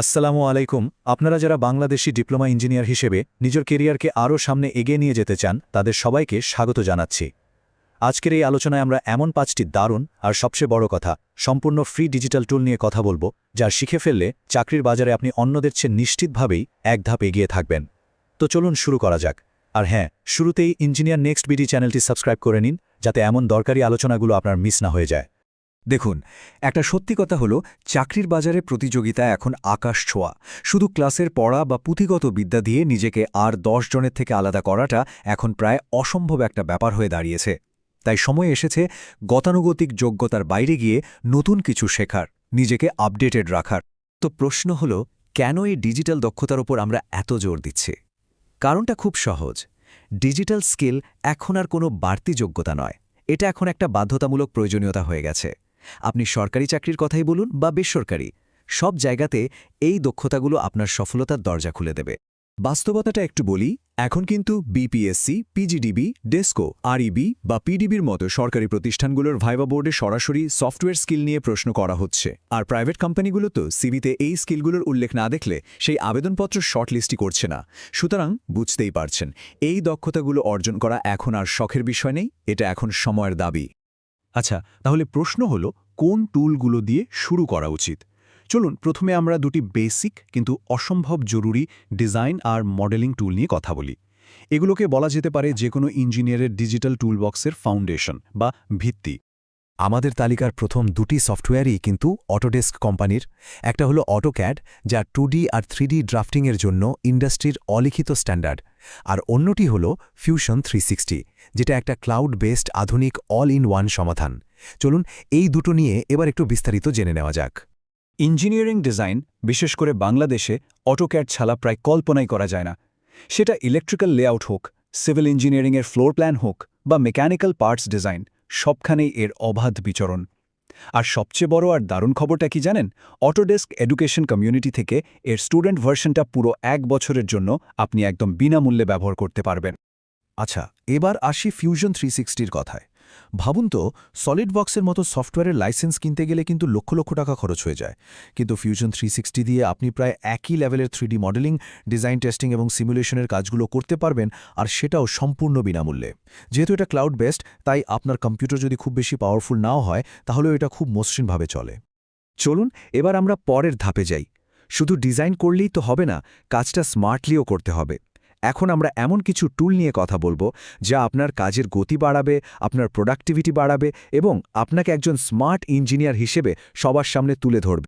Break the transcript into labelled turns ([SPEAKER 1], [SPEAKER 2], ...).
[SPEAKER 1] আসসালামু আলাইকুম। আপনারা যারা বাংলাদেশি ডিপ্লোমা ইঞ্জিনিয়ার হিসেবে নিজের কেরিয়ারকে আরও সামনে এগিয়ে নিয়ে যেতে চান তাদের সবাইকে স্বাগত জানাচ্ছি। আজকের এই আলোচনায় আমরা এমন 5টি দারুণ আর সবচেয়ে বড় কথা সম্পূর্ণ ফ্রি ডিজিটাল টুল নিয়ে কথা বলবো, যা শিখে ফেললে চাকরির বাজারে আপনি অন্যদের চেয়ে নিশ্চিতভাবেই এক ধাপ এগিয়ে থাকবেন। তো চলুন শুরু করা যাক। আর হ্যাঁ, শুরুতেই ইঞ্জিনিয়ার নেক্সট বিডি চ্যানেলটি সাবস্ক্রাইব করে নিন, যাতে এমন দরকারি আলোচনাগুলো আপনার মিস না হয়ে যায়।
[SPEAKER 2] দেখুন, একটা সত্যি কথা হলো, চাকরির বাজারে প্রতিযোগিতা এখন আকাশ ছোঁয়া। শুধু ক্লাসের পড়া বা পুঁথিগত বিদ্যা দিয়ে নিজেকে আর 10 জনের থেকে আলাদা করাটা এখন প্রায় অসম্ভব একটা ব্যাপার হয়ে দাঁড়িয়েছে। তাই সময় এসেছে গতানুগতিক যোগ্যতার বাইরে গিয়ে নতুন কিছু শেখার, নিজেকে আপডেটেড রাখার। তো প্রশ্ন হলো, কেন এই ডিজিটাল দক্ষতার ওপর আমরা এত জোর দিচ্ছি? কারণটা খুব সহজ। ডিজিটাল স্কিল এখন আর কোনো বাড়তি যোগ্যতা নয়, এটা এখন একটা বাধ্যতামূলক প্রয়োজনীয়তা হয়ে গেছে। আপনি সরকারি চাকরির কথাই বলুন বা বেসরকারি, সব জায়গাতে এই দক্ষতাগুলো আপনার সফলতার দরজা খুলে দেবে। বাস্তবতাটা একটু বলি, এখন কিন্তু বিপিএসসি, পিজিডিবি, ডেস্কো, আরইবি বা পিডিবির মতো সরকারি প্রতিষ্ঠানগুলোর ভাইবা বোর্ডে সরাসরি সফটওয়্যার স্কিল নিয়ে প্রশ্ন করা হচ্ছে। আর প্রাইভেট কোম্পানিগুলো তো সিভিতে এই স্কিলগুলোর উল্লেখ না দেখলে সেই আবেদনপত্র শর্টলিস্টই করছে না। সুতরাং বুঝতেই পারছেন, এই দক্ষতাগুলো অর্জন করা এখন আর শখের বিষয় নেই, এটা এখন সময়ের দাবি।
[SPEAKER 3] আচ্ছা, তাহলে প্রশ্ন হলো, কোন টুলগুলো দিয়ে শুরু করা উচিত? চলুন প্রথমে আমরা দুটি বেসিক কিন্তু অসম্ভব জরুরি ডিজাইন আর মডেলিং টুল নিয়ে কথা বলি। এগুলোকে বলা যেতে পারে যে কোনো ইঞ্জিনিয়ারের ডিজিটাল টুলবক্সের ফাউন্ডেশন বা ভিত্তি।
[SPEAKER 1] আমাদের তালিকার প্রথম দুটি সফটওয়্যারই কিন্তু অটোডেস্ক কোম্পানির। একটা হলো অটোক্যাড, যা 2D আর 3D ড্রাফটিংয়ের জন্য ইন্ডাস্ট্রির অলিখিত স্ট্যান্ডার্ড, আর অন্যটি হলো ফিউশন 360, যেটা একটা ক্লাউড বেসড আধুনিক অল ইন ওয়ান সমাধান। চলুন এই দুটো নিয়ে এবার একটু বিস্তারিত জেনে নেওয়া যাক।
[SPEAKER 3] ইঞ্জিনিয়ারিং ডিজাইন, বিশেষ করে বাংলাদেশে, অটোক্যাড ছাড়া প্রায় কল্পনাই করা যায় না। সেটা ইলেকট্রিক্যাল লেআউট হোক, সিভিল ইঞ্জিনিয়ারিংয়ের ফ্লোর প্ল্যান হোক বা মেকানিক্যাল পার্টস ডিজাইন, সবখানেই এর অবাধ বিচরণ। আর সবচেয়ে বড় আর দারুণ খবরটা কি জানেন? অটোডেস্ক এডুকেশন কমিউনিটি থেকে এর স্টুডেন্ট ভার্সনটা পুরো 1 বছরের জন্য আপনি একদম বিনামূল্যে ব্যবহার করতে পারবেন।
[SPEAKER 4] আচ্ছা, এবার আসি ফিউশন 360-র কথায়। ভাবুন তো, সলিডওয়ার্কসের মতো সফটওয়্যারের লাইসেন্স কিনতে গেলে কিন্তু লক্ষ লক্ষ টাকা খরচ হয়ে যায়। কিন্তু ফিউশন 360 দিয়ে আপনি প্রায় একই লেভেলের 3D মডেলিং, ডিজাইন টেস্টিং এবং সিমুলেশনের কাজগুলো করতে পারবেন, আর সেটাও সম্পূর্ণ বিনামূল্যে। যেহেতু এটা ক্লাউড বেসড, তাই আপনার কম্পিউটার যদি খুব বেশি পাওয়ারফুল নাও হয়, তাহলেও এটা খুব মসৃণভাবে চলে।
[SPEAKER 2] চলুন এবার আমরা পরের ধাপে যাই। শুধু ডিজাইন করলেই তো হবে না, কাজটা স্মার্টলিও করতে হবে। এখন আমরা এমন কিছু টুল নিয়ে কথা বলবো, যা আপনার কাজের গতি বাড়াবে, আপনার প্রোডাক্টিভিটি বাড়াবে এবং আপনাকে একজন স্মার্ট ইঞ্জিনিয়ার হিসেবে সবার সামনে তুলে ধরবে।